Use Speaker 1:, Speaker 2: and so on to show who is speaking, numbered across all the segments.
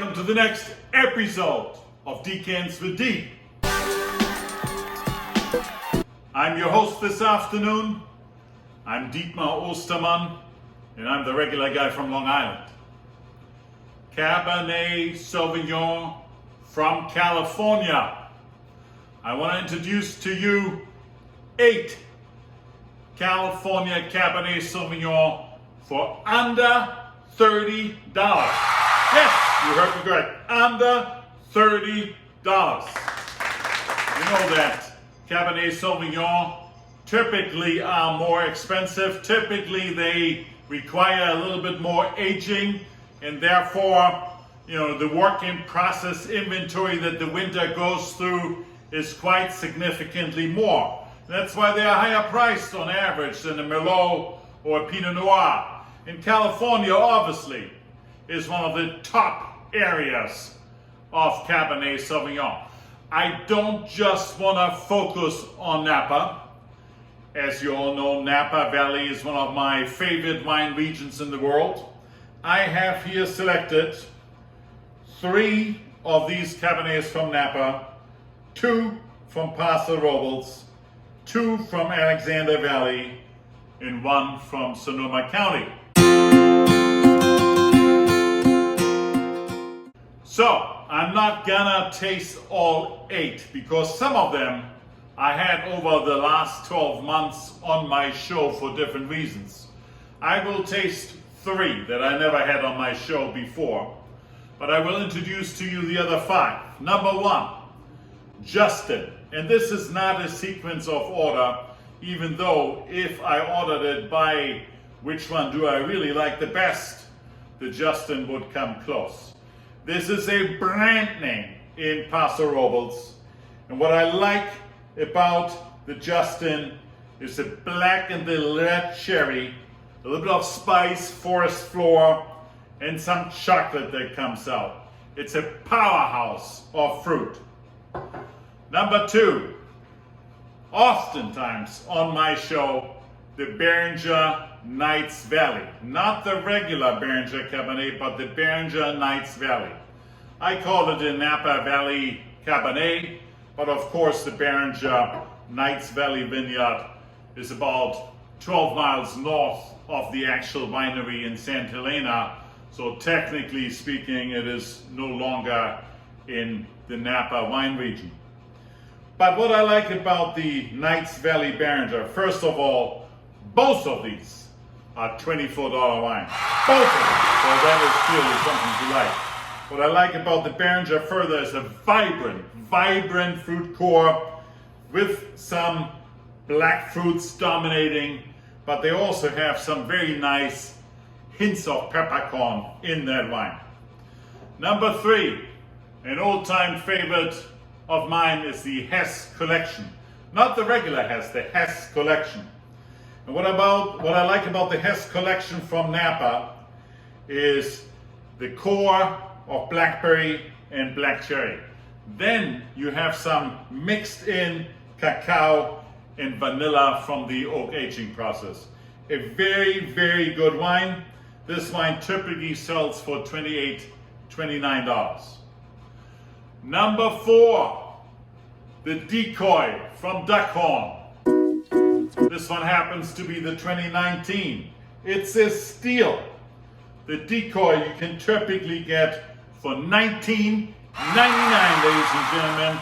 Speaker 1: welcome to the next episode of Decants with D. I'm your host this afternoon. I'm Dietmar Ostermann, and I'm the regular guy from Long Island. Cabernet Sauvignon from California. I want to introduce to you 8 California Cabernet Sauvignon for under $30. Yes, you heard me correct. Under $30. You know that Cabernet Sauvignon typically are more expensive. Typically they require a little bit more aging, and therefore, the work in process inventory that the winter goes through is quite significantly more. That's why they are higher priced on average than a Merlot or a Pinot Noir. In California, obviously, is one of the top areas of Cabernet Sauvignon. I don't just want to focus on Napa. As you all know, Napa Valley is one of my favorite wine regions in the world. I have here selected 3 of these Cabernets from Napa, 2 from Paso Robles, 2 from Alexander Valley, and 1 from Sonoma County. So, I'm not gonna taste all 8 because some of them I had over the last 12 months on my show for different reasons. I will taste 3 that I never had on my show before, but I will introduce to you the other 5. Number 1, Justin. And this is not a sequence of order, even though if I ordered it by which one do I really like the best, the Justin would come close. This is a brand name in Paso Robles. And what I like about the Justin is the black and the red cherry, a little bit of spice, forest floor, and some chocolate that comes out. It's a powerhouse of fruit. Number 2, oftentimes on my show, the Beringer Nights Valley. Not the regular Beringer Cabernet, but the Beringer Nights Valley. I call it the Napa Valley Cabernet, but of course the Beringer Nights Valley Vineyard is about 12 miles north of the actual winery in St. Helena. So technically speaking, it is no longer in the Napa wine region. But what I like about the Nights Valley Beringer, first of all, both of these are $24 wine. Both of them. So that is clearly something to like. What I like about the Beringer further is a vibrant fruit core with some black fruits dominating, but they also have some very nice hints of peppercorn in that wine. Number 3, an old-time favorite of mine is the Hess Collection. Not the regular Hess, the Hess Collection. And what I like about the Hess Collection from Napa is the core of blackberry and black cherry. Then you have some mixed in cacao and vanilla from the oak aging process. A very, very good wine. This wine typically sells for $28, $29. Number 4, the Decoy from Duckhorn. This one happens to be the 2019. It's a steal. The Decoy you can typically get for $19.99, ladies and gentlemen.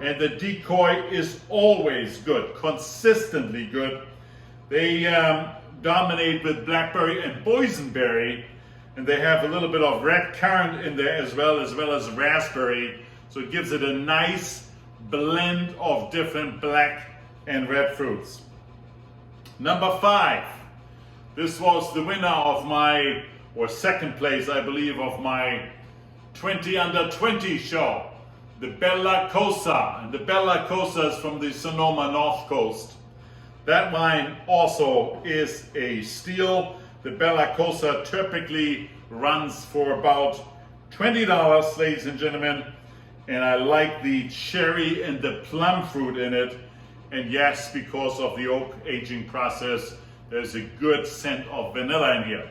Speaker 1: And the Decoy is always good, consistently good. They dominate with blackberry and boysenberry, and they have a little bit of red currant in there as well as raspberry. So it gives it a nice blend of different black and red fruits. Number 5, this was the winner of my, or second place I believe, of my 20 under 20 show, the Bella Cosa. And the Bella Cosa is from the Sonoma North Coast. That wine also is a steal. The Bella Cosa typically runs for about $20, ladies and gentlemen. And I like the cherry and the plum fruit in it. And yes, because of the oak aging process, there's a good scent of vanilla in here.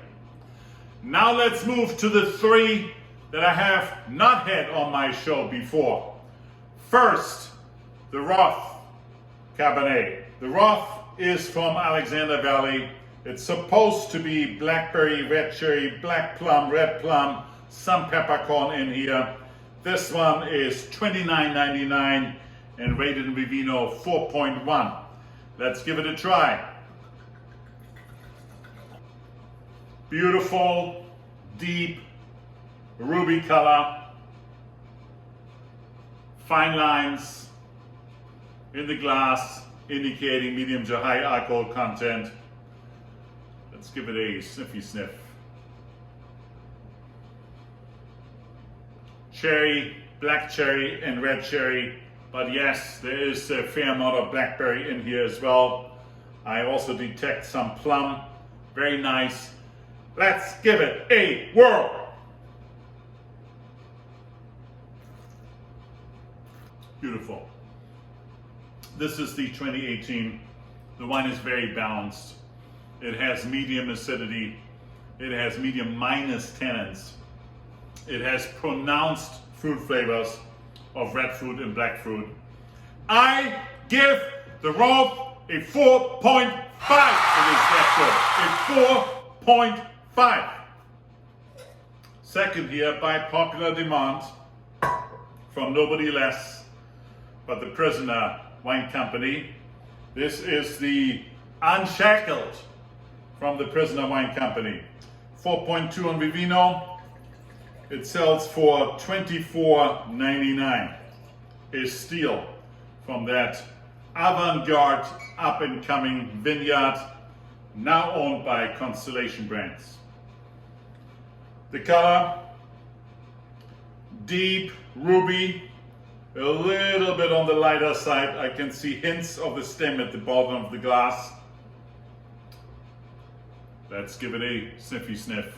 Speaker 1: Now let's move to the 3 that I have not had on my show before. First, the Roth Cabernet. The Roth is from Alexander Valley. It's supposed to be blackberry, red cherry, black plum, red plum, some peppercorn in here. This one is $29.99 and rated in Vivino 4.1. Let's give it a try. Beautiful, deep, ruby color, fine lines in the glass indicating medium to high alcohol content. Let's give it a sniffy sniff. Cherry, black cherry, and red cherry. But yes, there is a fair amount of blackberry in here as well. I also detect some plum. Very nice. Let's give it a whirl. Beautiful. This is the 2018. The wine is very balanced. It has medium acidity. It has medium minus tannins. It has pronounced fruit flavors of red fruit and black fruit. I give the Roth a 4.5. It is that good. A 4.5. Second here, by popular demand, from nobody less but the Prisoner Wine Company. This is the Unshackled from the Prisoner Wine Company. 4.2 on Vivino. It sells for $24.99. A steal from that avant-garde, up-and-coming vineyard, now owned by Constellation Brands. The color, deep ruby, a little bit on the lighter side. I can see hints of the stem at the bottom of the glass. Let's give it a sniffy sniff.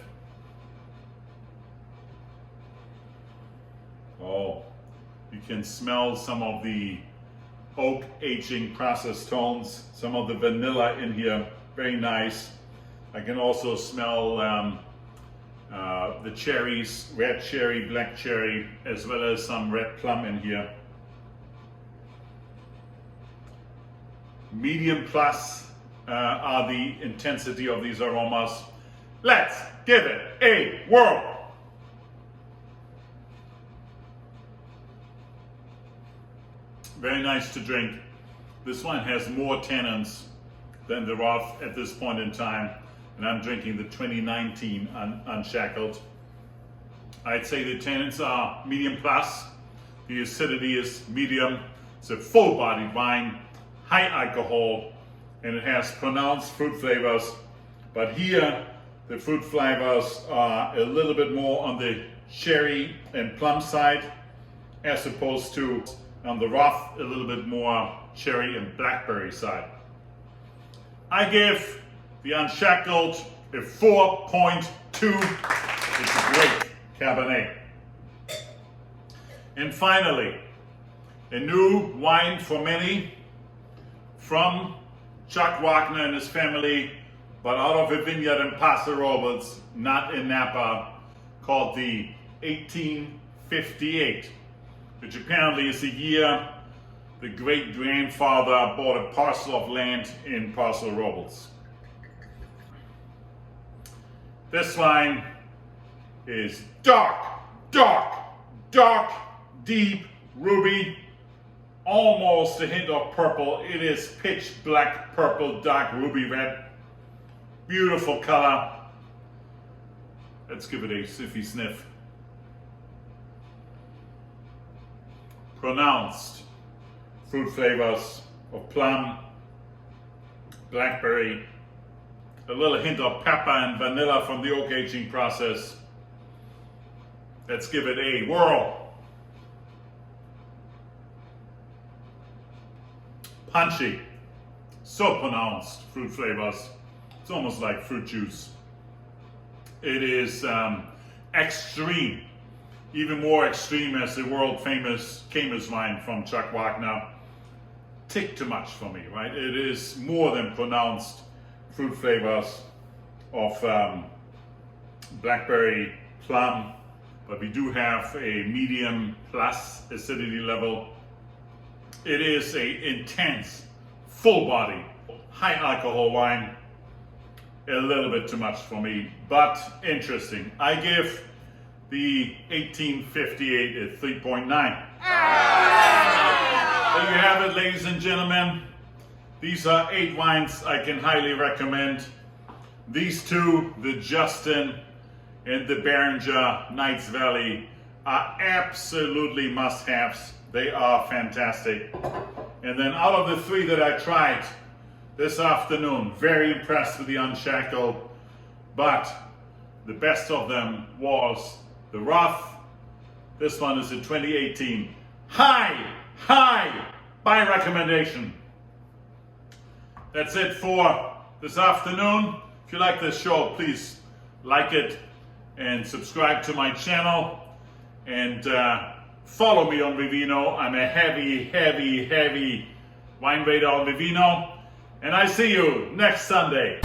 Speaker 1: Oh, you can smell some of the oak aging process tones, some of the vanilla in here, very nice. I can also smell the cherries, red cherry, black cherry, as well as some red plum in here. Medium plus are the intensity of these aromas. Let's give it a whirl. Very nice to drink. This one has more tannins than the Roth at this point in time, and I'm drinking the 2019 Unshackled. I'd say the tannins are medium plus. The acidity is medium. It's a full-bodied wine, high alcohol, and it has pronounced fruit flavors. But here, the fruit flavors are a little bit more on the cherry and plum side, as opposed to on the Roth, a little bit more cherry and blackberry side. I give the Unshackled a 4.2. It's a great Cabernet. And finally, a new wine for many from Chuck Wagner and his family, but out of a vineyard in Paso Robles, not in Napa, called the 1858. Which apparently is the year the great-grandfather bought a parcel of land in Paso Robles. This wine is dark, dark, dark, deep ruby, almost a hint of purple. It is pitch black purple, dark ruby red. Beautiful color. Let's give it a sniffy sniff. Pronounced fruit flavors of plum, blackberry, a little hint of pepper and vanilla from the oak aging process. Let's give it a whirl. Punchy, so pronounced fruit flavors. It's almost like fruit juice. It is extreme. Even more extreme as the world famous Camus wine from Chuck Wagner. Tick too much for me, right? It is more than pronounced fruit flavors of blackberry, plum, but we do have a medium plus acidity level. It is a intense, full body, high alcohol wine. A little bit too much for me, but interesting. I give the 1858 a 3.9. There you have it, ladies and gentlemen. These are 8 wines I can highly recommend. These two, the Justin and the Beringer Nights Valley, are absolutely must-haves. They are fantastic. And then out of the 3 that I tried this afternoon, very impressed with the Unshackled, but the best of them was the Roth. This one is a 2018 high buy recommendation. That's it for this afternoon. If you like this show, please like it and subscribe to my channel, and follow me on Vivino. I'm a heavy wine raider on Vivino, and I see you next Sunday.